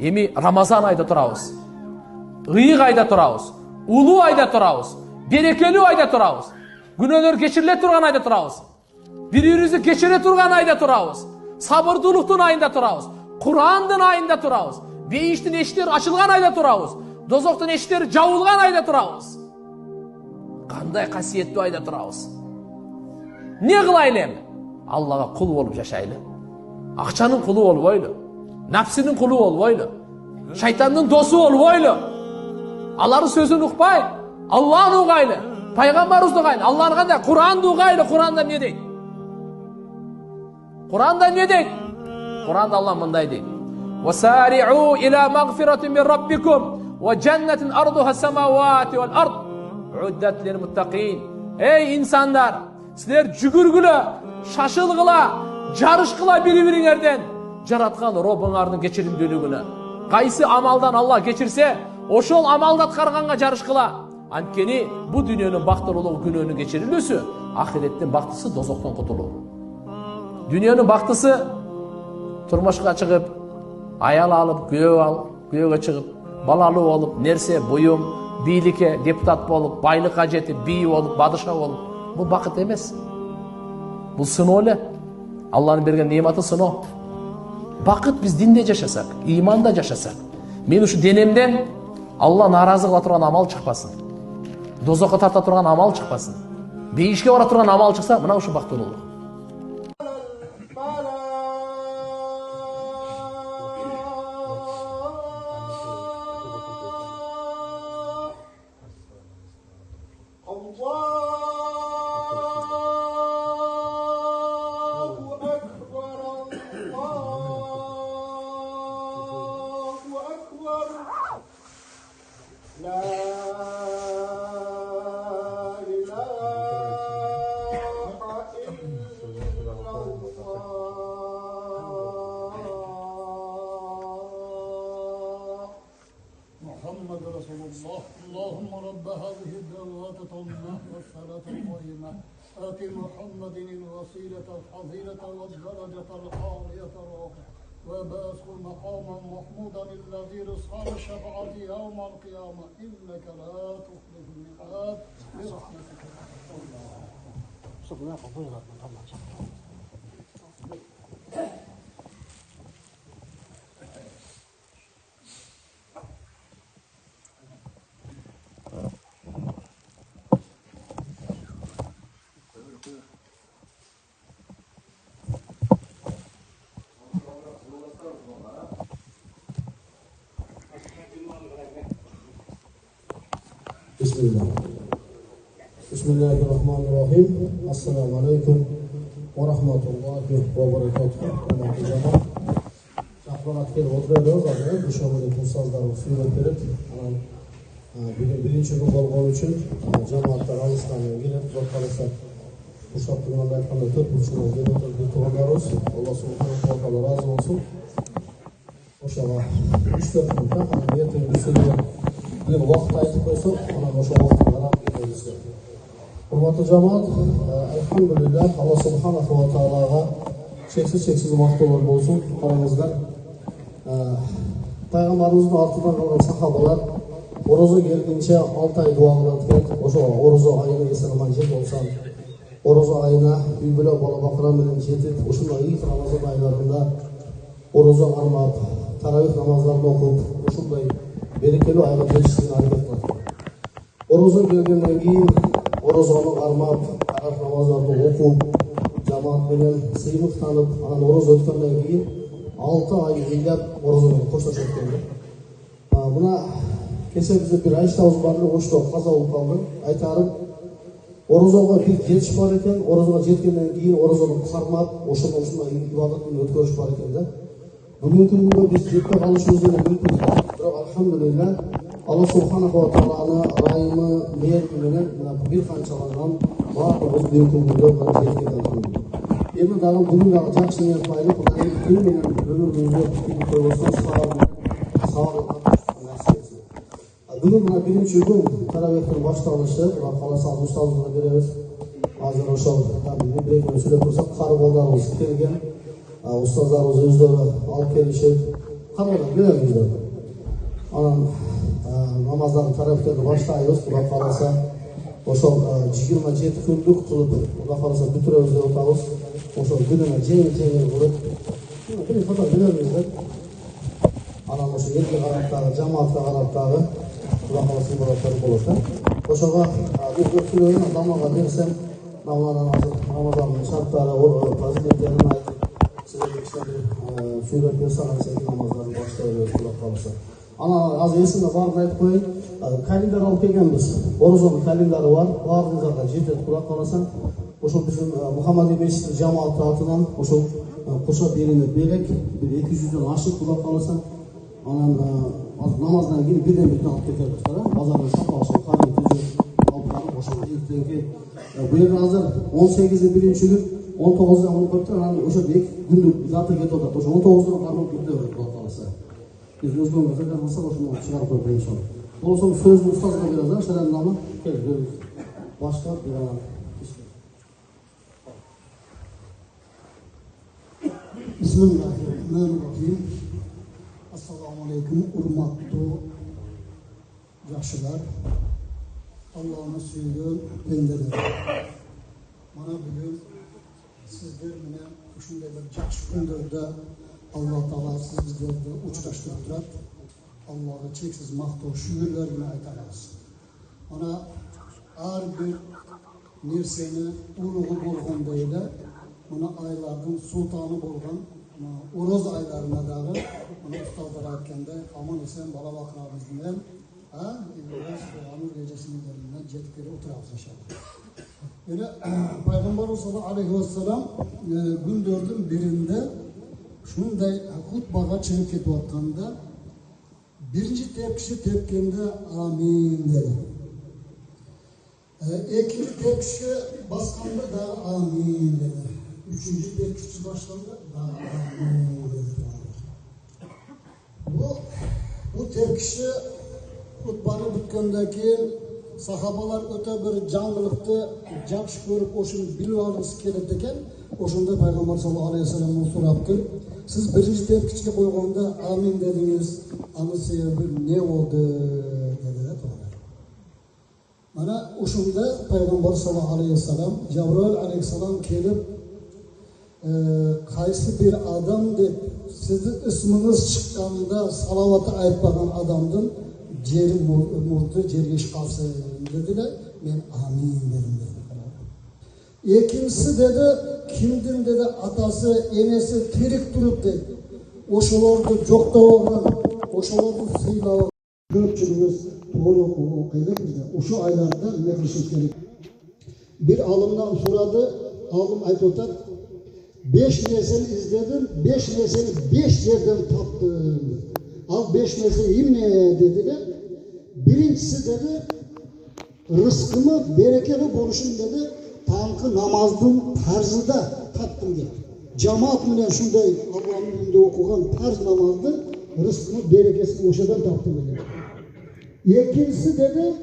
Эми Рамазан айда турабыз. Ыйык айда турабыз. Улуу айда турабыз. Берекелүү айда турабыз. Күнөөлөр кечириле турган айда турабыз. Бири-бирибизди кечире турган айда турабыз. Сабырдуулуктун айында турабыз. Курандын айында турабыз. Бейиштин эшиктери ачылган айда турабыз. Дозоктун эшиктери жабылган айда турабыз. Кандай касиеттүү айда турабыз. Не кылайлы эми? Аллага кул болуп жашайлы. Акчанын кулу болбойлу. Напсинин кулу болбойлу. Шайтандын досу болбойлу. Алардын сөзүн укпай, Аллахты угайлы. Пайгамбарыбызды угайлы. Аллахны кандай? Куранды угайлы. Куранда эмне дейт? Куранда эмне дейт? Куранда Аллах мындай дейт. وَسَارِعُوا إِلَى مَغْفِرَةٍ مِنْ رَبِّكُمْ وَجَنَّةٍ أَرْضُهَا السَّمَاوَاتِ وَالْأَرْضِ عُدَّتْ لِلْمُتَّقِينَ. Ey insanlar, sizler жүгүргүлө, шашылгыла, жарышкыла бири-бириңерден жараткан Робуңардын кечиримдүүлүгүнө. Кайсы амалдан Аллах кечирсе, ошол амалды аткарганга жарышкыла. Анткени бу дүйнөнүн бактылуулугу күнөөнүн кечирилүүсү, ахиреттин бактысы дозоктон кутулуу. Дүйнөнүн бактысы турмушка чыгып, аял алып, күйөөгө чыгып, балалуу болуп, нерсе, буюм, бийликке депутат болуп, байлыкка жетип, бий болуп, бадыша болуп. Бул бакыт эмес. Бул сыноо эле. Алланын берген нематы сыноо. Бакыт биз динде жашасак, иманда жашасак. Мен ушу денемден Алла наразы кыла турган амал чыкпасын. Дозокко тарта турган амал чыкпасын. Бейишке бара турган амал чыкса, мына ушу бактылуулук. اللهم رب هذه الدعوات التامة والصلاة القائمة آت محمد الوسيلة الفضيلة والدرجة العالية وباسه مقاما محمودا الذي رزقه الشفاعة يوم القيامة إنك لا تخلف الميعاد برحمتك Bismillahirrahmanirrahim. Assalamu alaikum wa rahmatullahi wa barakatuh. Rahmat kelib o'tiramiz. Hozir Dushanbada kurslarni surat berib, bugun birinchi kun bo'lgani uchun jamoatlar orasidan kelib, qo'rqalasa Mushab tumanida aytganda 4 burchdan kelib o'tirib turganlarimiz, Alloh subhanahu va taolo rozi bo'lsin. O'shaga 3-4 minutda ertaga so'zga bir vaqt aytib qo'ysak, ana o'sha vaqtga qarab ketamiz. Hurmatli jamoat, alhamdulillah Alloh subhanahu va taologa cheksiz maqtovlar bo'lsin. Qarangizlar, payg'ambarimizning ortidan qolgan sahobalar Oroza kelguncha 6 oy duo qiladigan, o'sha Oroza oyini eslaman yil bo'lsam, Oroza oyina uy bilan bola baqara bilan yetib, o'shunday ilk Ramazon oylarida Oroza armab, taravih namozlarini o'qib, o'shunday berekeli oyga kelishga harakat qiladi. Oroza kelgandan keyin Orozani armab, taravih namozlarini o'qib, jamoat bilan siymiq tanib, ana Oroza o'tgandan keyin 6 oy yillab Orozaga qo'shilishadi. Buna kecha bizda bir aytamiz barni o'shda qazo bo'lib qoldi. Aytarim, Orozaga bir kelish bor ekan, Orozaga yetgandan keyin Orozani qarmab, o'shada ibodatni o'tkazib bor ekanda. Bugungi kunda biz yetib qolishimiz mumkin. Biroq alhamdulillah Alloh subhanahu va taoloni rahmi, mehri bilan bir qanchalardan bor biz bugungi kunda yetib endi dalam bugun yaxshi niyat qilaylik, Xudoning kun bilan ömrimizni qutib qo'ysin, sog'lik nasib. Bugun mana birinchi kun taravihning boshlanishi va xolos ustozlarga beramiz. Hozir o'sha bir so'zlab tursak, qarib olganimiz kelgan ustozlarimiz o'zlari olib kelishib, qanday beramiz. Ana namozlarni tarafdan boshlaymiz, Xudo xolasa. O'sha 27 kunlik qilib, Xudo xolasa bitiramiz deb o'tamiz. O'sha kunini jeng bo'lib, bir xato beramiz. Ana o'sha yerga qarab, jamoatga qarab, Xudo xolasa ibodatlar bo'ladi. O'shaga bu kunni namozga bersam, Ramazon shartlari, fazilatlarini aytib, sizlarga ishlarni so'ylab bersangiz, namozlarni boshlaymiz, Xudo xolasa. Ana hozir esimda borni aytib qo'ying. Kalendar olib kelganmiz. O'rozoni kalendari bor. Baringizga jetib Xudo xolasa. O'sha bizim Muhammadiy masjid jamoat tarafidan o'sha qo'shib berilib berek, 200 dan oshib Xudo xolasa. Ana namozdan keyin birdan bitta olib ketamiz. Bozordan sotib qolib olib o'sha ertangi bu yerda hozir 18-birinchi kun 19 dan qo'yibdi. Ana o'sha bek kunlik zati ketadi. O'sha 19 dan qarab ketadi Xudo xolasa. Biz o'zimizga qadar bo'lsa o'shani chiqarib qo'yib inshaalloh. Bo'lsa so'zni ustozga beradi, sharan nomi kelib boshlab beraman. Bismillahirrahmanirrahim. Assalomu alaykum, hurmatli yaxshilar. Allohning suygan bendalar. Mana bugun sizlar bilan shunday bir yaxshi kunlarda Allah Taala sizlarni uchrashtirib turadi. Allohga cheksiz maqtov shukrlar bilan aytamiz. Mana har bir narsani ulug'i bo'lgandayda, mana oylardan sultoni bo'lgan, O'roz oylaridagi, mana ustozlar aytganday, omon eson bola baqramiz bilan, Ibroz Amir rejasini bilan jetib kelib o'tiramiz inshaalloh. Yana Payg'ambar sollallohu alayhi vasallam günlerden birinde shunday xutbaga chiqib ketayotganda birinchi tepkishi tepganda amin dedi. İkinci tepkishi bosganda da amin dedi. Üçüncü tepkishi bosganda da amin dedi. Bu tepkishi xutbani bitgandan keyin sahobalar o'ta bir jonlilikni yaxshi ko'rib o'shani bilib olgisi keladi ekan. O'shanda Payg'ambar sollallohu alayhi vasallamdan so'rabdi. Siz birinchi tepkichiga qo'yganda amin dedingiz, ana sebebi ne oldu dedilar. Mana o'shanda Payg'ambar sollallohu alayhi vasallam Jabroil alayhissalom kelib qaysi bir adam deb sizni ismingiz chiqqanda salovat aytmagan odamdan jeri murdi jerga chiqarsin dedilar. Men amin dedim. İkincisi dedi, kimdim dedi, atası, enesi tirik durup dedi. Oşalardı çok da olan, oşalardı sıyla köpçülüğüz doğru okuyla bizde. Oşu aylarda nefreşit gerek. Bir alımdan soradı, alım aytotat. 5 nesini izledim, 5 nesini 5 yerden taptım. Al 5 nesini ne dediler. Birincisi dedi, rızkımı berekeli oluşun dedi. Tankı namazın tarzında taptım dedi. Cemaat bilen şunday Allah'ın önünde okugan tarz namazdı, rızkını berekesini oşadan taptım dedi. İkincisi dedi,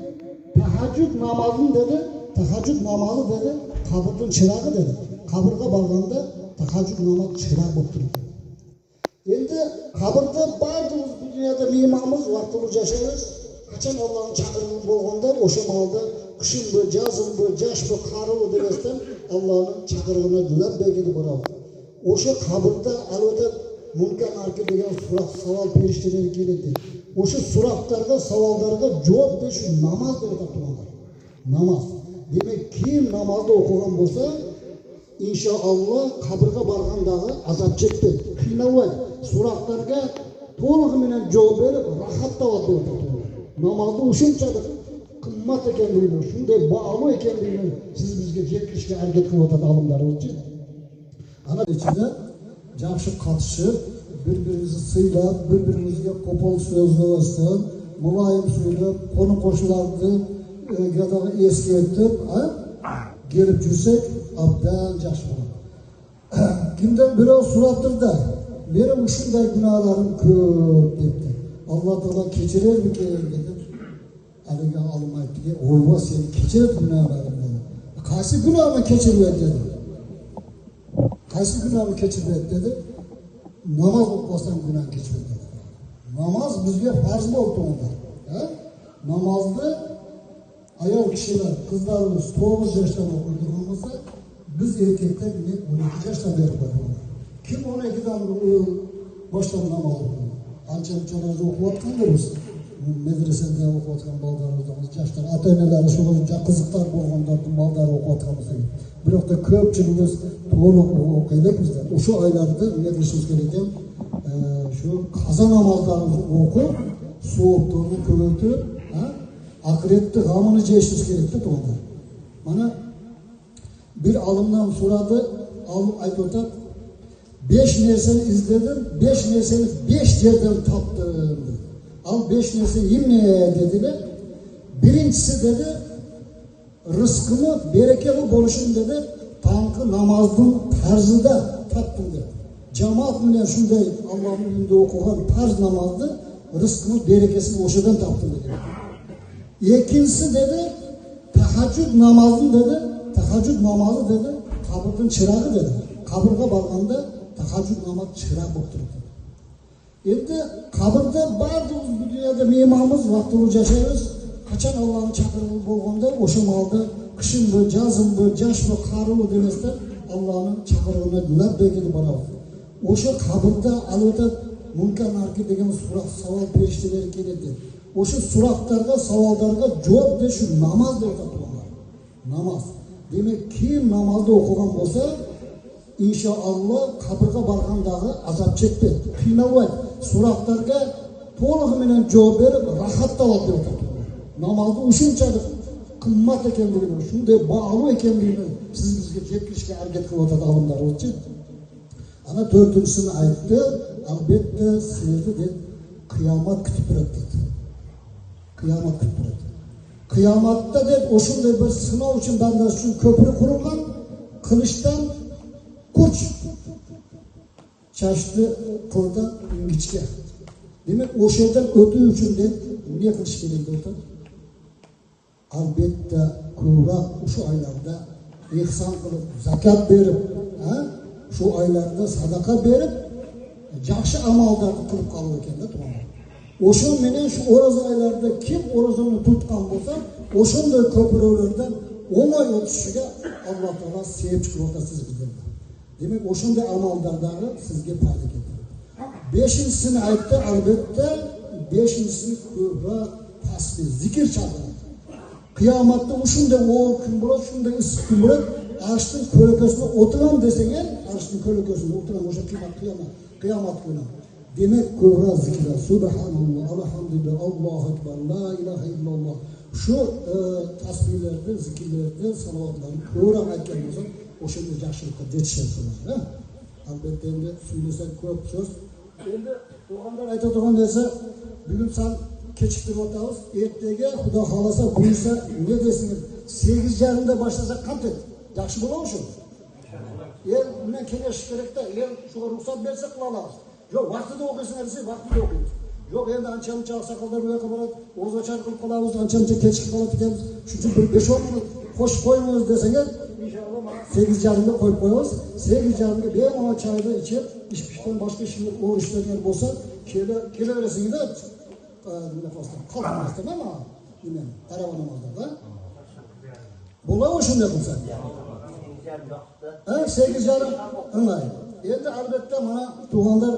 tahajjud namazın dedi, tahajjud namazı dedi, kabırın çırağı dedi. Kabırga bağlanda tahajjud namazı çırağı boktur dedi. Endi kabırda bardığımız bu dünyada mimamız, vaktimiz yaşarız. Kaçan Allah'ın çakırını bolğanda oşa malda kışın bu, yazın bu, yaş bu, karı bu demesinden Allah'ın çakırığına dülen belki bırak. Oşa kabırda alveda mümkün arka degen surak, saval perişteleri geledi. Oşa suraklarga, savallarga cevap de şu namaz dedi taptılanlar. Namaz. Demek kim namazda okugan bolsa, inşallah kabırga bargandağı azap çekti. Kıynalmaydı. Suraklarga to'liq bilan javob berib, rahat tavaddi o'tirdi. Namozda o'shunchalik qimmat ekanligini, shunday bog'li ekanligini siz bizga yetkazishga harakat qilyotgan olimlarimiz. Ana ichida yaxshi qatishib, bir-birimizni siylab, bir-birimizga qo'pol so'zlashdan, muloyim so'ylab, qo'ni-qo'shnilarni gadaga eskirtib, kelib yursak, abdan yaxshi bo'ladi. Kimdan birov so'rabdirda, benim shunday gunohlarim ko'p debdi. Alloh taolo kechirarmikin dedi. Haligi olim aytdiki, "O'yva sen kechir gunohlarimni." Qaysi gunohni kechirib dedi? Qaysi gunohni kechirib dedi? Namoz o'qisam gunoh kechirib dedi. bizga farz bo'ldi unda. Namozda ayol kishilar, qizlarimiz 9 yoshdan o'qiydigan bo'lsa, biz erkaklar 12 yoshdan berib qo'yamiz. Kim 12dan boshlab namoz o'qiydi? Ancha-munchalarda o'qiyotgandir o'zi. Medresada o'qiyotgan bolalarimiz, yoshlar, ota-onalari shunga qiziqlar bo'lganlarning bolalari o'qiyotgan bo'lsa, biroqda ko'pchilimiz to'liq o'qiylik bizlar. O'sha oylarda nima qilishimiz kerak ekan? Shu qazo namozlarimizni o'qib, sovuqlikni ko'rib, aqiratni g'amini yeyishimiz kerak-da to'g'ri. Mana bir olimdan so'radi, olim aytib o'tadi, 5 narsani izladim, 5 narsani 5 yerdan topdim. Al 5 narsa yemne dediler. Birincisi dedi, rızkımı berekeli bo'lishim dedi, tangki namazning tarzida topdim dedi. Cemaat bilan shunday Allohning uyida o'qigan farz namozni rizqini berekasini o'shadan topdim dedi. İkincisi dedi, tahajjud namazını dedi, tahajjud namazı dedi, kabrning chirog'i dedi. Kabrga borganda tahajjud namazı chiroq bo'lib turibdi. Endi qabrda barimiz bu dunyoda mehmonmiz, vaqtimiz yashaymiz. Qachon Allohning chaqirig'i bo'lganda o'sha molda qishimmi, jazimmi, jashmi, qarimi demasdan Allohning chaqirig'ini labbayga deb boramiz. O'sha qabrda albatta munkar nakir degan so'roq savol berishlar keladi. O'sha so'roqlarga, savollarga javob berish namoz deb topiladi. Namoz. Demak, kim namozni o'qigan bo'lsa, inshaalloh qabrga borgandagi azob chekdi, qiynalmaydi. So'roqlarga to'liq bilan javob berib, rohatda olib o'tadi. Namozni o'shunchalik qimmat ekanligini, shunday bog'liq ekanligini siz bizga yetkazishga harakat qilyotadi olimlar o'zi. Ana 4-sini aytdi, albatta sizni deb qiyomat kutib turadi dedi. Qiyomat kutib turadi. Qiyomatda deb o'shunday bir sinov uchun bandlar uchun ko'prik qurilgan, qilishdan kuch chashdi qo'ldan ingichka. Demak, o'sha yerdan o'tish uchun deb nima qilish kerak bo'ldi? Albatta ko'proq o'sha oylarda ihson qilib, zakat berib, shu oylarda sadaqa berib, yaxshi amallarni qilib qolar ekanda to'g'ri. O'sha menen shu o'roza oylarida kim o'rozani tutgan bo'lsa, o'shanday ko'pirlardan o'ng'ay o'tishiga Alloh taolo sevib chiqaradi sizga. Demak, o'shanday amallardagi sizga foyda keltiradi. 5-sini aytdi, albatta 5-sini ko'proq tasbih, zikr chaqiradi. Qiyomatda o'shunday o'g'il kun bo'ladi, shunday issiq kun bo'ladi. Arshning ko'rkasida o'tiram desang, arshning ko'rkasida o'tiram o'sha qiyomat kuni. Demak, ko'proq zikr, subhanalloh, alhamdulillah, Allohu akbar, la ilaha illalloh. Shu tasbihlarni, zikrlarni, salovatlarni ko'proq aytgan bo'lsa, o'shanda yaxshilikqa yetishasiz, albatta endi so'zlasak ko'p so'z. Endi o'g'illar aytadigan narsa, bugun san kechiktirib o'tamiz, ertaga Xudo xolasa buyursa, nima deysiz? 8:30da boshlasak qanday? Yaxshi bo'ladimi shu? Bundan kengash kerakda, shuga ruxsat bersa qila olamiz. Yo'q, vaqtida o'qiysiz desa, vaqtida o'qiymiz. Yo'q, endi ancha-muncha oqsoqollar bu yoqqa boradi, o'zbekcha qilib qolamiz, ancha-muncha kechikib qolib ketamiz. Shuning uchun bir 5-10 minut qo'shib qo'yamiz desangiz, inshaalloh 8:30da qo'yib qo'yamiz. 8:30ga bemalol choyni ichib, ish pishdan boshqa ishni o'rishtirgan bo'lsa, kelaverasinglar. Nima qilsam, qolmasdan nima? Nima? Taravih namozida. Bo'ladi shunday qilsa. 8:30. Endi albatta mana to'g'onlar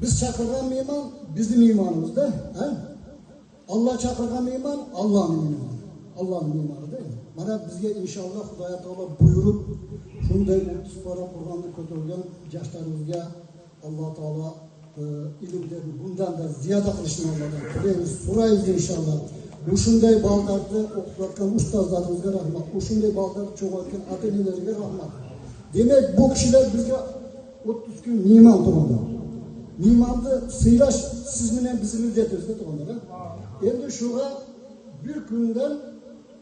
biz chaqirgan mehmon bizning mehmonimizda, Alloh chaqirgan mehmon Allohning mehmoni. Allohning mehmonida. Mana bizga inshaalloh Xudo taolo buyurib, shunday 30 pora Qur'onni ko'targan yoshlarimizga Alloh taolo ilmlarni bundan da ziyoda qilishni Allohdan tilaymiz, so'raymiz inshaalloh. Bu shunday bolalarni o'qitayotgan ustozlarimizga rahmat, bu shunday bolalarni cho'g'ayotgan ota-onalarga rahmat. Demak, bu kishilar bizga 30 kun mehmon turadi. Mehmonni siylash siz bilan bizning millatimizga turadi. Endi shuga bir kundan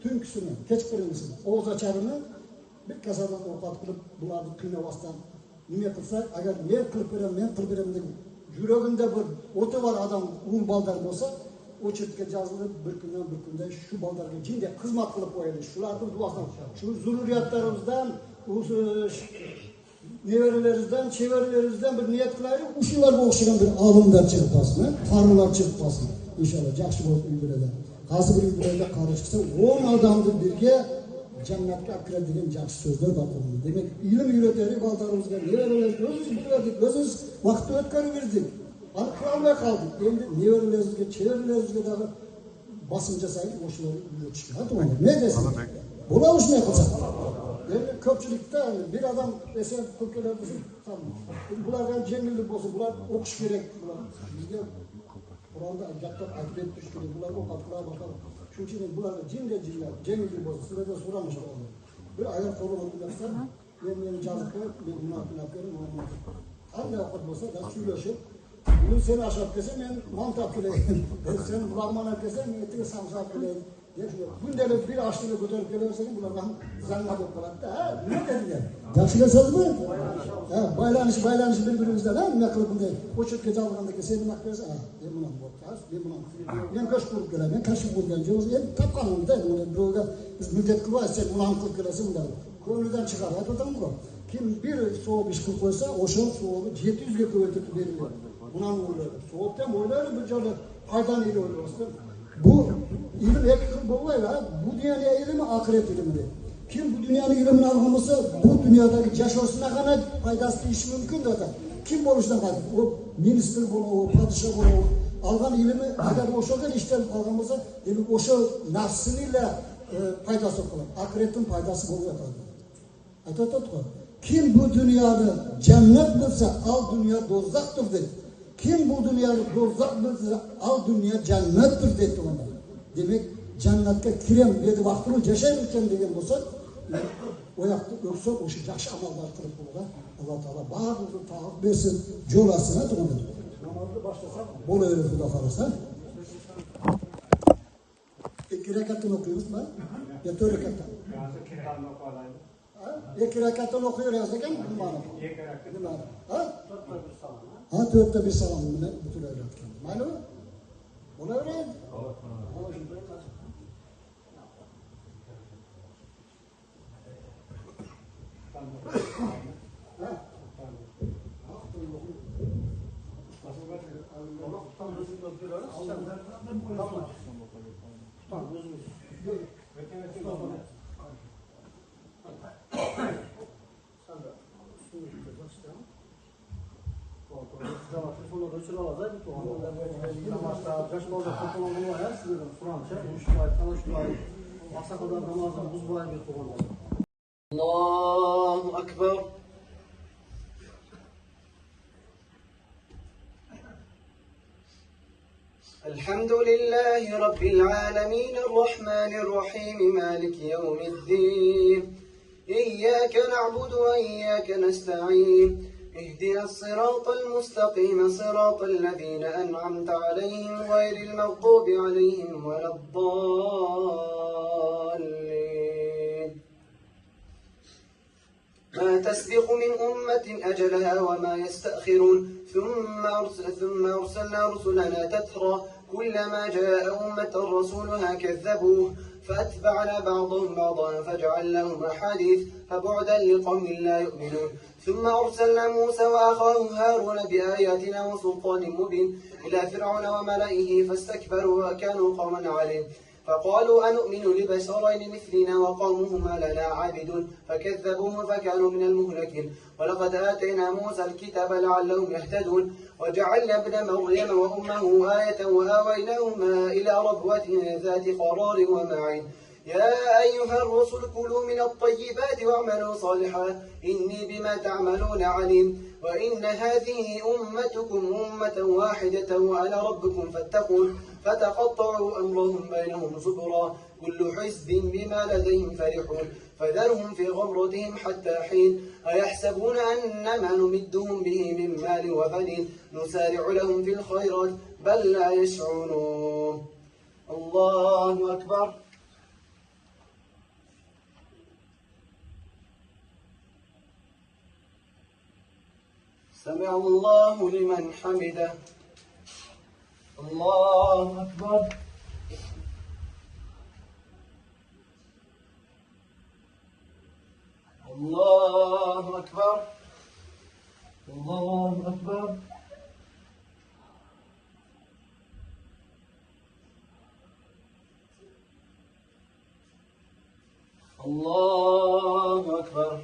tunkisini, kechqurungisini, og'iz ocharini bir kasadan ovqat qilib, bularni qiynavasdan nima qilsak, agar men qilib beraman deb yuragida bir o'ti bor odam, ul baldar bo'lsa, o'chirtga yozilib bir kunda shu baldarga jinday xizmat qilib qo'yadi. Shularning duosidan, shu zurriyatlarimizdan nevaralaringizdan, chevaralaringizdan bir niyat qilaylik, o'shalarga o'xshagan bir olimlar chiqmasin, qarilar chiqmasin. Inshaalloh yaxshi bo'lib uylarida. Hozir bir uylarda qari chiqsa, 10 odamni birga jannatga olib kiradigan yaxshi so'zlar bor. Demak, ilm yuritaylik baldalarimizga, nevaralarimizga o'zimiz biladik, o'zimiz vaqt o'tkazib qilolmay qoldik. Endi nevaralaringizga, chevaralaringizga da bosim jasaylik, o'shalarni uyutishga. To'g'ri. Ne desin? Bo'lamiz shunday qilsak. Endi ko'pchilikda bir odam esa ko'plar desin, bularga jengillik bo'lsa, bular o'qish kerak, bular bizga Qur'onda gaplar aytib berish kerak, bular o'qitlar bakar. Shuning uchun bularga jengillik bo'lsa, sizlarga so'ramiz. Bir ayol qo'lini o'tirsa, meni jazib qo'yib, men buni qilib beraman. Qanday o'qit bo'lsa, da suylashib, buni sen ashab kelsa, men mantap qilayin. Sen lag'mon kelsa, men ertaga samsab qilayin. Gündelik bir açlığını ko'tarib kelaversangiz, bularga ham zanna bo'lib qoladi. Ha, nima deydilar? Yaxshilasizmi? Ha, baylanish bir-birimizdan, ha, nima qilib bunday o'chirga jalg'anda kelsa, nima qilasiz? Ha, men bilan bo'lib, men bilan. Men ko'sh qurib kelaman, men kashf bo'lgan jo'z, endi topqanimda, buni birovga biz muddat qilib aytsak, buni ham qilib kelasan, bunday. Ko'nglidan chiqarib aytadimku. Kim bir so'v ish qilib qo'ysa, o'sha so'vni 700 ga ko'paytirib beriladi. Buni ham o'ylaydi. So'vdan o'ylaydi, bir joyda foydani o'ylaydi. Bu ilim iki xil bo'lmaydi. Bu dunyoning ilmi oxirat ilmi. Kim bu dunyoning ilmini olgan bo'lsa, bu dunyodagi yashashina qana foydasi tegishi mumkin dedi. Kim bo'lishidan qoldi? U ministr bo'ladi, podshoh bo'ladi. Olgan ilmi agar o'shadan ishdan qolgan bo'lsa, demak o'sha nafsiniga foydasi qiladi. Oxiratning foydasi bo'ladi. Aytadi-ku. Kim bu dunyoni jannat bilsa, al dunyo do'zaxdir dedi. Kim bu dünyada do'zax bilsa, al dunyo jannatdir dedi ona. Demak, jannatga kirem dedi vaqtini yashayman ekan degan bo'lsa, o yoqda o'ksa o'sha yaxshi amallar qilib qo'ygan. Alloh taolo barimizni tavfiq bersin, yo'lasin to'g'ri. Namozni boshlasak bo'laveradi, xudo xolasa. 2 rakatdan o'qiymiz-mi? Yo 4 rakatdan. 2 rakatdan o'qiyverasiz ekan, ma'lum. 2 rakatdan. Ha? Ha, 4'te bir salam bilan bitiraverakan. Ma'lum? Bo'laveradi. Allahu Akbar. الحمد لله رب العالمين الرحمن الرحيم مالك يوم الدين إياك نعبد وإياك نستعين اهدنا الصراط المستقيم صراط الذين أنعمت عليهم غير المغضوب عليهم ولا الضالين ما تسبق من أمة أجلها وما يستأخرون ثم أرسلنا رسلنا تترى كلما جاء أمة رسولها كذبوه فأتبعنا بعضهم بعضا فجعلناهم أحاديث فبعدا لقوم لا يؤمنون ثم أرسلنا موسى وأخاه هارون بآياتنا وسلطان مبين إلى فرعون وملئه فاستكبروا وكانوا قوما عالين فقالوا أنؤمن لبشرين مثلنا وقومهما لنا عابدون فكذبوه فكانوا من المهلكين ولقد آتينا موسى الكتاب لعلهم يهتدون وجعلنا ابن مريم وأمه آية وآويناهما إلى ربوة ذات قرار ومعين يا أيها الرسل كلوا من الطيبات واعملوا صالحا إني بما تعملون عليم وإن هذه أمتكم أمة واحدة وأنا ربكم فاتقون فتقطعوا أمرهم بينهم زبرا كل حزب بما لديهم فرحون فذرهم في غمرتهم حتى حين أيحسبون أن ما نمدهم به من مال وبنين نسارع لهم في الخيرات بل لا يشعرون الله أكبر سمع الله لمن حمده الله أكبر الله أكبر الله أكبر. الله أكبر.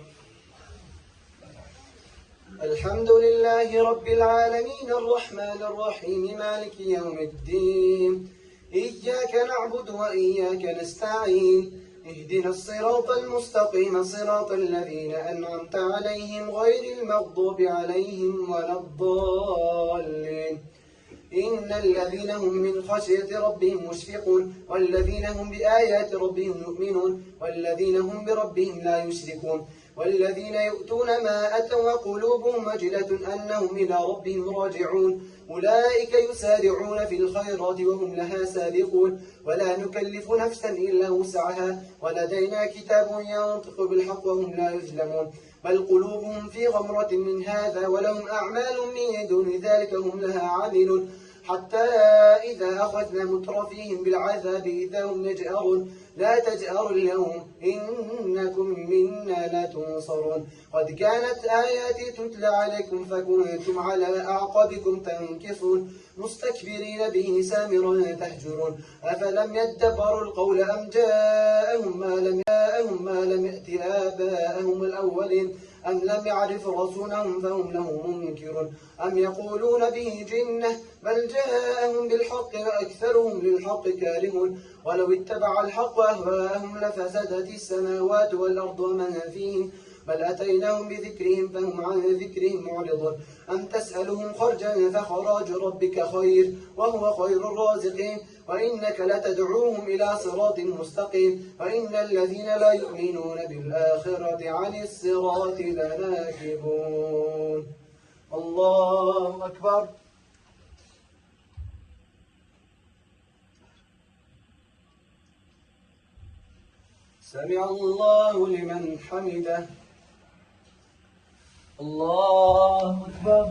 الحمد لله رب العالمين الرحمن الرحيم مالك يوم الدين، إياك نعبد وإياك نستعين، اهدنا الصراط المستقيم صراط الذين أنعمت عليهم غير المغضوب عليهم ولا الضالين. إن الذين هم من خشية ربهم مشفقون، والذين هم بآيات ربهم يؤمنون، والذين هم بربهم لا يشركون، والذين يؤتون ما أتوا وقلوبهم وجلة أنهم إلى ربهم راجعون، أولئك يسارعون في الخيرات وهم لها سابقون، ولا نكلف نفسا إلا وسعها، ولدينا كتاب ينطق بالحق وهم لا يظلمون، بل قلوبهم في غمرة من هذا ولهم أعمال من دون ذلك هم لها عاملون، حتى إذا أخذنا مترفيهم بالعذاب إذا هم يجأرون، لا تجأروا اليوم إنكم منا لا تنصرون، قد كانت آياتي تتلى عليكم فكنتم على أعقابكم تنكصون، مستكبرين به سامرا تهجرون، أفلم يدبروا القول أم جاءهم ما لم يأت آباءهم الأولين، أم لم يعرف رسولهم فهم له منكرون، أم يقولون به جنة بل جاءهم بالحق وأكثرهم للحق كارهون، ولو اتبع الحق أهواءهم لفسدت السماوات والأرض ومن فيهم، بل أتيناهم بذكرهم فهم عن ذكرهم معرضون، أم تسألهم خرجا فخراج ربك خير وهو خير الرازقين، وإنك لتدعوهم إلى صراط مستقيم، وإن الذين لا يؤمنون بالآخرة عن الصراط لناكبون. الله أكبر. سمع الله لمن حمده. الله أكبر.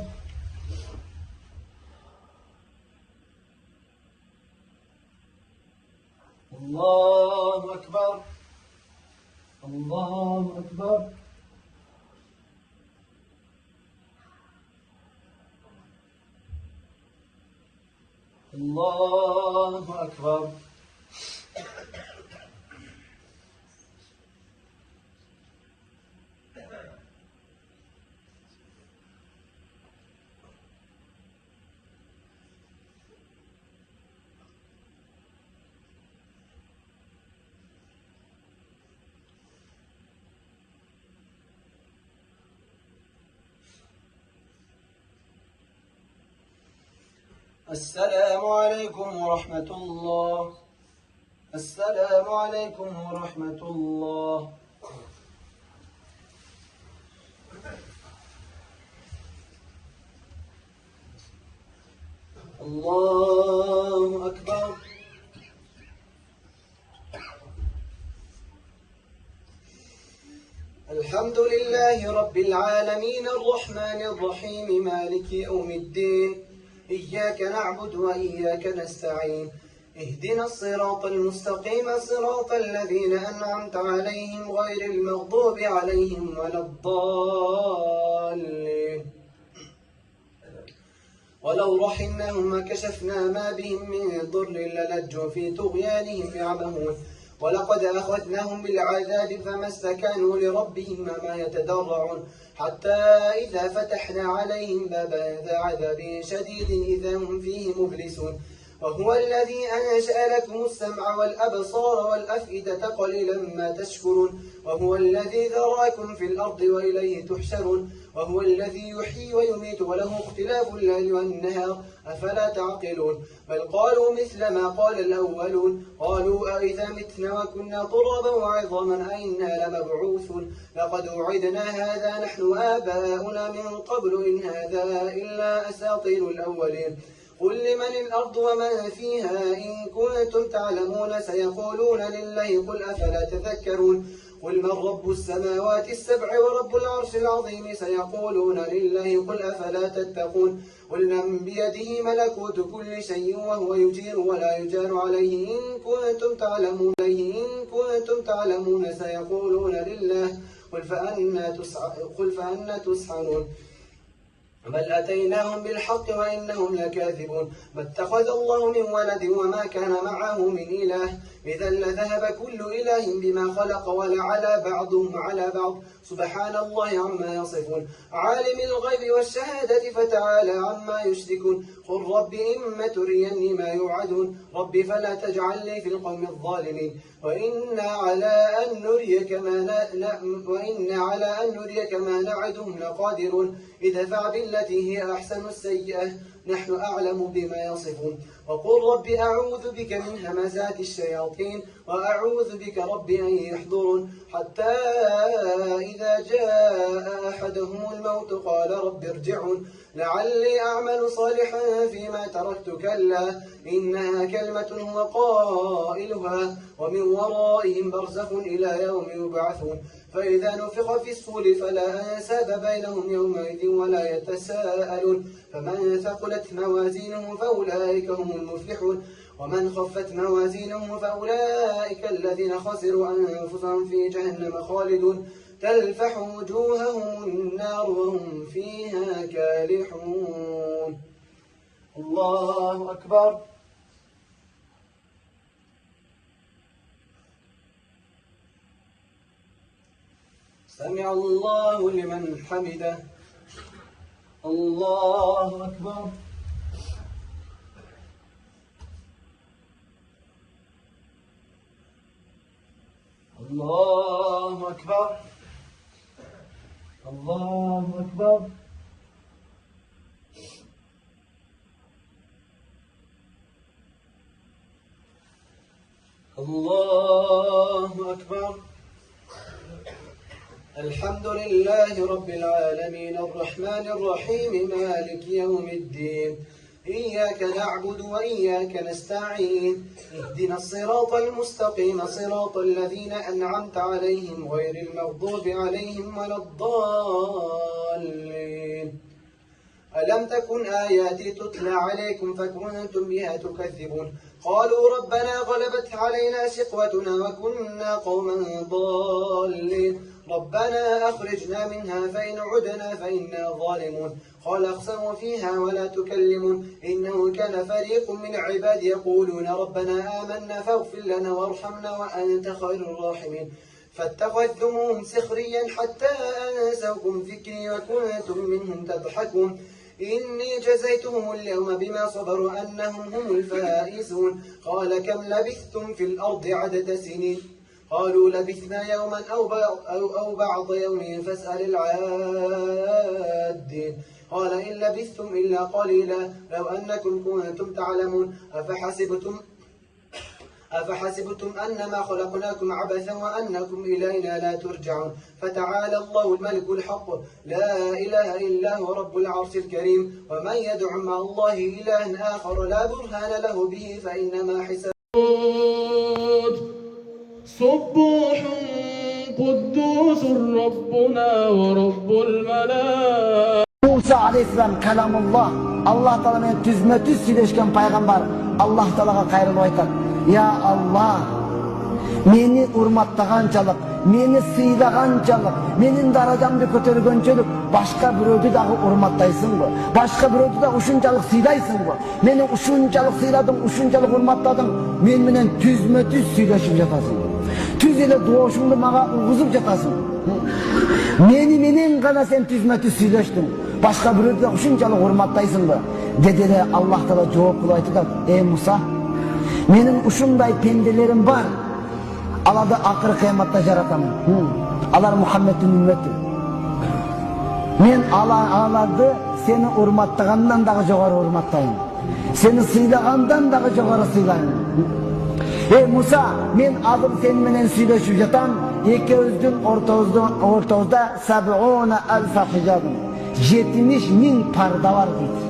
الله أكبر. الله أكبر. الله أكبر. السلام عليكم ورحمة الله. السلام عليكم ورحمة الله. الله أكبر. الحمد لله رب العالمين الرحمن الرحيم مالك يوم الدين، إياك نعبد وإياك نستعين، اهدنا الصراط المستقيم صراط الذين أنعمت عليهم غير المغضوب عليهم ولا الضالين. ولو رحمناهم وكشفنا ما بهم من ضر للجوا في طغيانهم يعمهون، ولقد أخذناهم بالعذاب فما استكانوا لربهم وما يتضرعون، حتى إذا فتحنا عليهم بابا ذا عذاب شديد إذا هم فيه مبلسون. وهو الذي أنشأ لكم السمع والأبصار والأفئدة قليلا ما تشكرون، وهو الذي ذراكم في الأرض وإليه تحشرون، وهو الذي يحيي ويميت وله اختلاف الليل والنهار، أفلا تعقلون. بل قالوا مثل ما قال الأولون، قالوا أئذا متنا وكنا ترابا وعظاما أئنا لمبعوثون، لقد وعدنا هذا نحن وآباؤنا من قبل إن هذا إلا أساطير الأولين. قل لمن الأرض ومن فيها إن كنتم تعلمون سيقولون لله قل أفلا تذكرون. قل من رب السماوات السبع ورب العرش العظيم سيقولون لله قل أفلا تتقون. قل من بيده ملكوت كل شيء وهو يجير ولا يجار عليه إن كنتم تعلمون سيقولون لله قل فأنا تسحرون. بل أتيناهم بالحق وإنهم لكاذبون ما اتخذ الله من ولد وما كان معه من إله إذا لذهب كل إله بما خلق ولعلى بعضهم على بعض سبحان الله عما يصفون عالم الغيب والشهادة فتعالى عما يشركون قل رب إما تريني ما يوعدون رب فلا تجعلني في القوم الظالمين وإن على أن نريك ما نعدهم لقادرون ادفع بالتي هي أحسن السيئة نحن أعلم بما يصفون وقل رب أعوذ بك من همزات الشياطين وأعوذ بك رب أن يحضرون حتى إذا جاء أحدهم الموت قال رب ارجعون لعلي أعمل صالحا فيما تركت كلا إنها كلمة هو قائلها ومن ورائهم برزخ إلى يوم يبعثون فإذا نفخ في الصور فلا أنساب بينهم يومئذ ولا يتساءلون فمن ثقلت موازينه فأولئك هم المفلحون ومن خفت موازينه فأولئك الذين خسروا أنفسهم في جهنم خالدون تلفح وجوههم النار وهم فيها كالحون الله أكبر سمع الله لمن حمده الله أكبر الله أكبر الله أكبر الله أكبر الحمد لله رب العالمين الرحمن الرحيم مالك يوم الدين إياك نعبد وإياك نستعين اهدنا الصراط المستقيم صراط الذين أنعمت عليهم غير المغضوب عليهم ولا الضالين ألم تكن آياتي تتلى عليكم فكنتم بها تكذبون قالوا ربنا غلبت علينا شقوتنا وكنا قوما ضالين ربنا أخرجنا منها فإن عدنا فإنا ظالمون قال اخسئوا فيها ولا تكلمون إنه كان فريق من عبادي يقولون ربنا آمنا فاغفر لنا وارحمنا وأنت خير الراحمين فاتخذتموهم سخريا حتى أنسوكم ذكري وكنتم منهم تضحكون إني جزيتهم اليوم بما صبروا أنهم هم الفائزون قال كم لبثتم في الأرض عدد سنين قالوا لبثنا يوما أو بعض يوم فاسأل العادين قال إن لبثتم إلا قليلا لو أنكم كنتم تعلمون أفحسبتم أنما خلقناكم عبثا وأنكم إلينا لا ترجعون فتعالى الله الملك الحق لا إله إلا هو رب العرش الكريم ومن يدع مع الله إلها آخر لا برهان له به فإنما حسابه صبوح قدوس ربنا ورب الملائكة Musa aleyhisselam kalamullah Allah Teala men tüzme-tüz söyleşken paygambar Allah Teala'ga kayrılıp aytат ya Allah meni urmattagançalık meni sıylagançalık menin darajamды көтөргөнчөлүк başka birödü dagы urmattayсыңбы başka birödü da ушунчалык сыйлайсыңбы meni ушунчалыk сыйладың ушунчалык урматтадың men менен tüzme-tüz сүйлөшүп жатасың түз эле доошуңду мага угузуп жатасың мени менен гана сен tüzme-tüz сүйлөштүң başka birödü da ушунчалыk урматтайсыңбы деди эле Аллах Таала жооп кылып айтат ey Musa menin ушундай пенделерим бар аларды акыры кыяматта жаратамын алар Мухаммедтин үммөтү мен аларды сени урматтагандан дагы жогору урматтайм сени сыйлагандан дагы жогору сыйлайм ey Musa men азыр сени менен сүйлөшүп жатам экөөбүздүн ортобузда 70,000 хижаб 70,000 парда бар дейт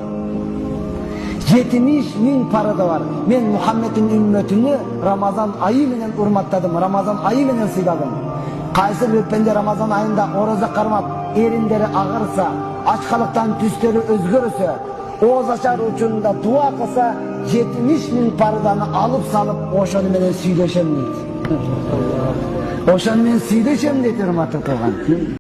70,000 парада бар. Мен Мухаммедтин үммөтүнү Рамазан айы менен урматтадым, Рамазан айы менен сыйладым. Кайсы бир пенде Рамазан айында ороза кармап, эриндери агырса, ачкалыктан түстөрү өзгөрүсө, ооз ачар учурунда дуа кылса, 70,000 параданы алып салып, ошону менен сүйлөшөм дейт. Ошону менен сүйлөшөм дейт, урматтуу кылган.